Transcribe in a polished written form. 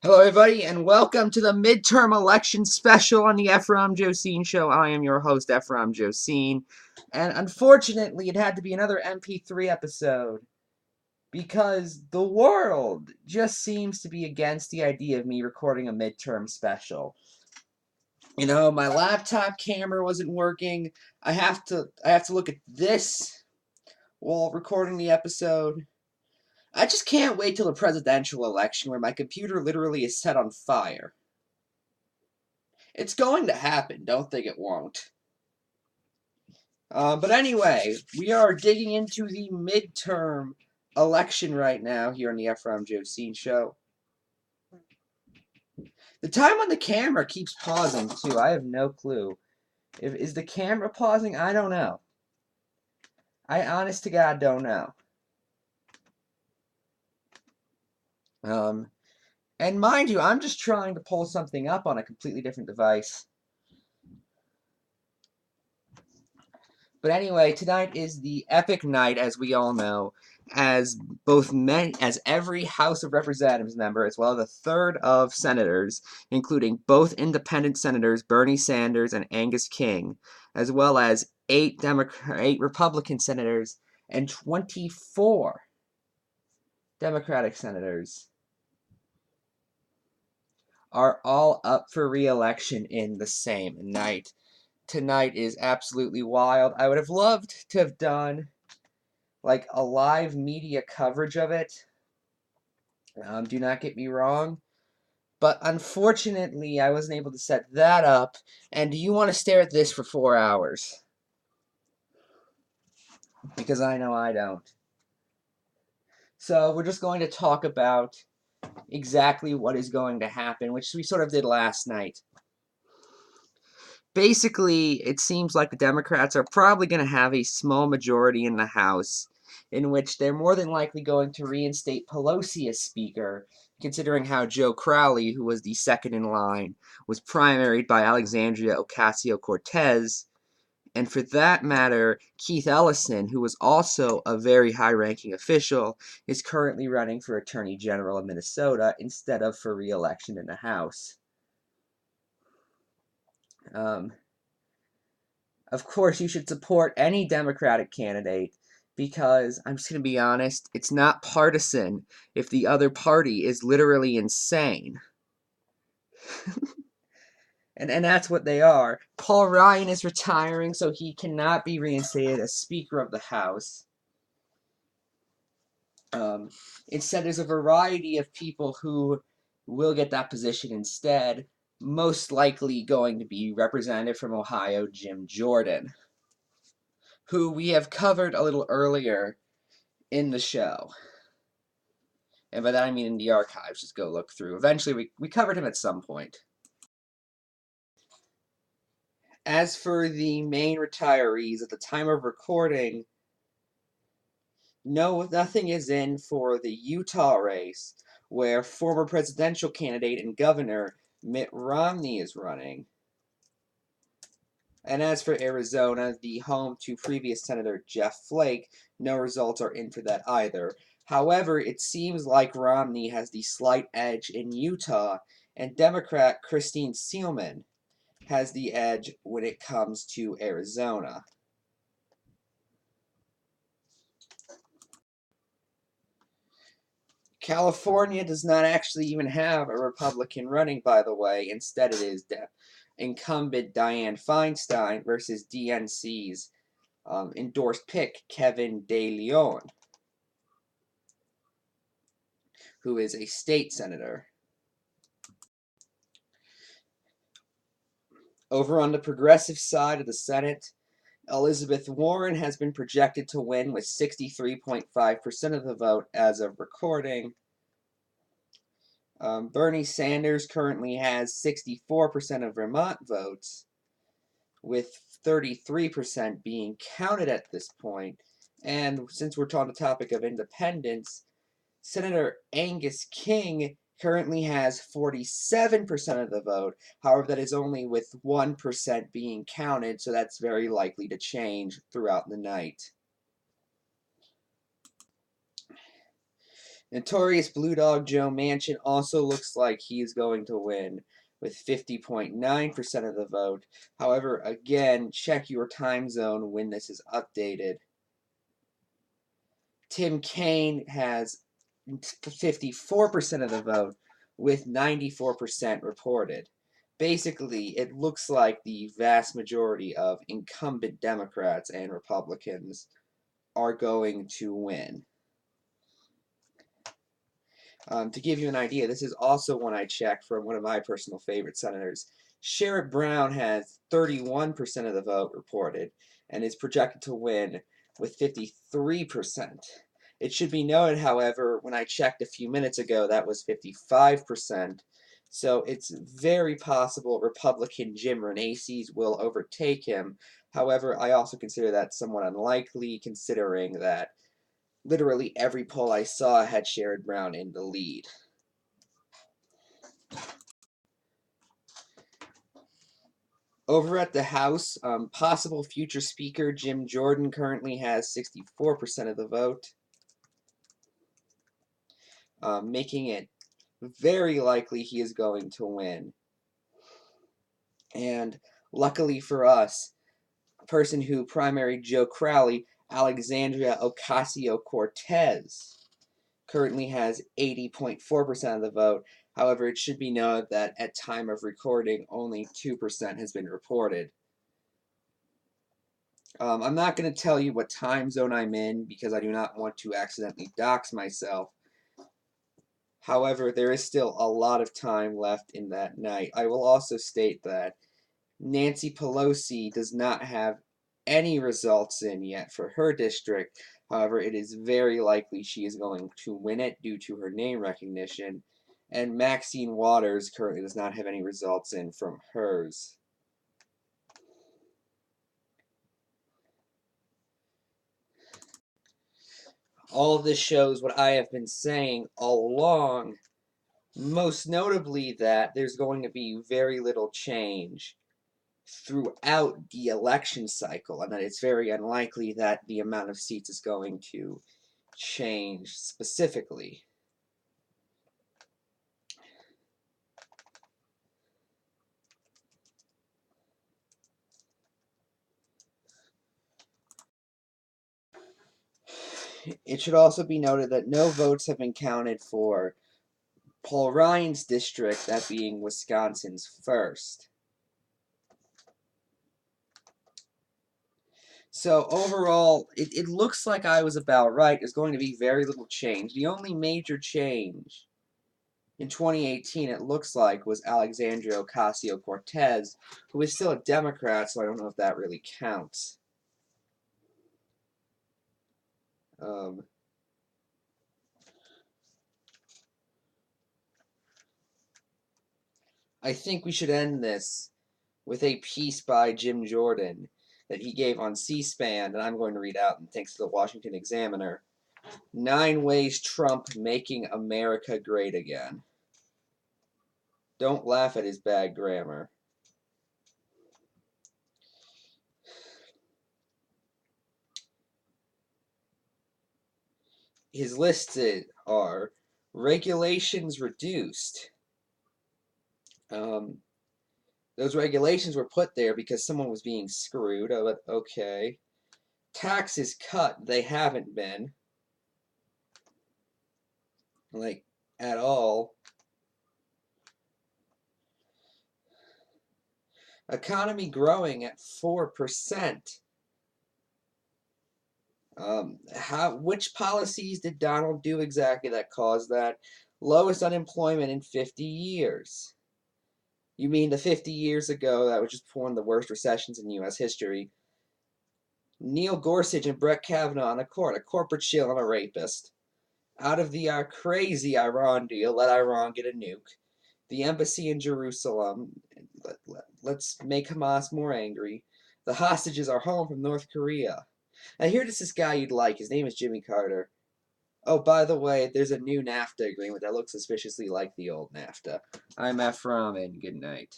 Hello, everybody, and welcome to the midterm election special on the Ephrom Josine Show. I am your host, Ephrom Josine, and unfortunately, it had to be another MP3 episode because the world just seems to be against the idea of me recording a midterm special. You know, my laptop camera wasn't working. I have to look at this while recording the episode. I just can't wait till the presidential election where my computer literally is set on fire. It's going to happen. Don't think it won't. But anyway, we are digging into the midterm election right now here on the Ephrom Josine Show. The time on the camera keeps pausing, too. I have no clue. Is the camera pausing? I don't know. I honest to God don't know. And mind you, I'm just trying to pull something up on a completely different device. But anyway, tonight is the epic night, as we all know, as as every House of Representatives member, as well as a third of senators, including both independent senators Bernie Sanders and Angus King, as well as eight Republican senators and 24 Democratic senators, are all up for re-election in the same night. Tonight is absolutely wild. I would have loved to have done like a live media coverage of it. Do not get me wrong. But unfortunately, I wasn't able to set that up. And do you want to stare at this for 4 hours? Because I know I don't. So we're just going to talk about exactly what is going to happen, which we sort of did last night. Basically, it seems like the Democrats are probably going to have a small majority in the House, in which they're more than likely going to reinstate Pelosi as Speaker, considering how Joe Crowley, who was the second in line, was primaried by Alexandria Ocasio-Cortez, and for that matter, Keith Ellison, who was also a very high-ranking official, is currently running for Attorney General of Minnesota instead of for re-election in the House. Of course, you should support any Democratic candidate because, I'm just going to be honest, it's not partisan if the other party is literally insane. And that's what they are. Paul Ryan is retiring, so he cannot be reinstated as Speaker of the House. Instead, there's a variety of people who will get that position instead, most likely going to be Representative from Ohio, Jim Jordan, who we have covered a little earlier in the show. And by that I mean in the archives, just go look through. Eventually, we covered him at some point. As for the main retirees, at the time of recording, nothing is in for the Utah race, where former presidential candidate and governor Mitt Romney is running. And as for Arizona, the home to previous Senator Jeff Flake, no results are in for that either. However, it seems like Romney has the slight edge in Utah, and Democrat Christine Seelman has the edge when it comes to Arizona. California does not actually even have a Republican running, by the way. Instead, it is incumbent Dianne Feinstein versus DNC's endorsed pick, Kevin De Leon, who is a state senator. Over on the progressive side of the Senate, Elizabeth Warren has been projected to win with 63.5% of the vote as of recording. Bernie Sanders currently has 64% of Vermont votes, with 33% being counted at this point. And since we're on the topic of independents, Senator Angus King currently has 47% of the vote. However, that is only with 1% being counted, so that's very likely to change throughout the night. Notorious Blue Dog Joe Manchin also looks like he is going to win with 50.9% of the vote. However, again, check your time zone when this is updated. Tim Kaine has 54% of the vote with 94% reported. Basically, it looks like the vast majority of incumbent Democrats and Republicans are going to win. To give you an idea, this is also one I checked from one of my personal favorite senators. Sherrod Brown has 31% of the vote reported and is projected to win with 53%. It should be noted, however, when I checked a few minutes ago, that was 55%. So it's very possible Republican Jim Renaces will overtake him. However, I also consider that somewhat unlikely, considering that literally every poll I saw had Sherrod Brown in the lead. Over at the House, possible future Speaker Jim Jordan currently has 64% of the vote, making it very likely he is going to win. And luckily for us, a person who primaried Joe Crowley, Alexandria Ocasio-Cortez, currently has 80.4% of the vote. However, it should be noted that at time of recording, only 2% has been reported. I'm not going to tell you what time zone I'm in because I do not want to accidentally dox myself. However, there is still a lot of time left in that night. I will also state that Nancy Pelosi does not have any results in yet for her district. However, it is very likely she is going to win it due to her name recognition. And Maxine Waters currently does not have any results in from hers. All of this shows what I have been saying all along, most notably that there's going to be very little change throughout the election cycle, and that it's very unlikely that the amount of seats is going to change specifically. It should also be noted that no votes have been counted for Paul Ryan's district, that being Wisconsin's first. So overall, it looks like I was about right. There's going to be very little change. The only major change in 2018, it looks like, was Alexandria Ocasio-Cortez, who is still a Democrat, so I don't know if that really counts. I think we should end this with a piece by Jim Jordan that he gave on C-SPAN, and I'm going to read out, and thanks to the Washington Examiner. 9 Ways Trump Making America Great Again. Don't laugh at his bad grammar. His lists are regulations reduced. Those regulations were put there because someone was being screwed. Okay. Taxes cut. They haven't been. Like, at all. Economy growing at 4%. Which policies did Donald do exactly that caused that? Lowest unemployment in 50 years. You mean the 50 years ago that was just one of the worst recessions in U.S. history? Neil Gorsuch and Brett Kavanaugh on a court, a corporate shill and a rapist. Out of the crazy Iran deal, let Iran get a nuke. The embassy in Jerusalem, let's make Hamas more angry. The hostages are home from North Korea. Now here's this guy you'd like. His name is Jimmy Carter. Oh, by the way, there's a new NAFTA agreement that looks suspiciously like the old NAFTA. I'm Ephrom, and good night.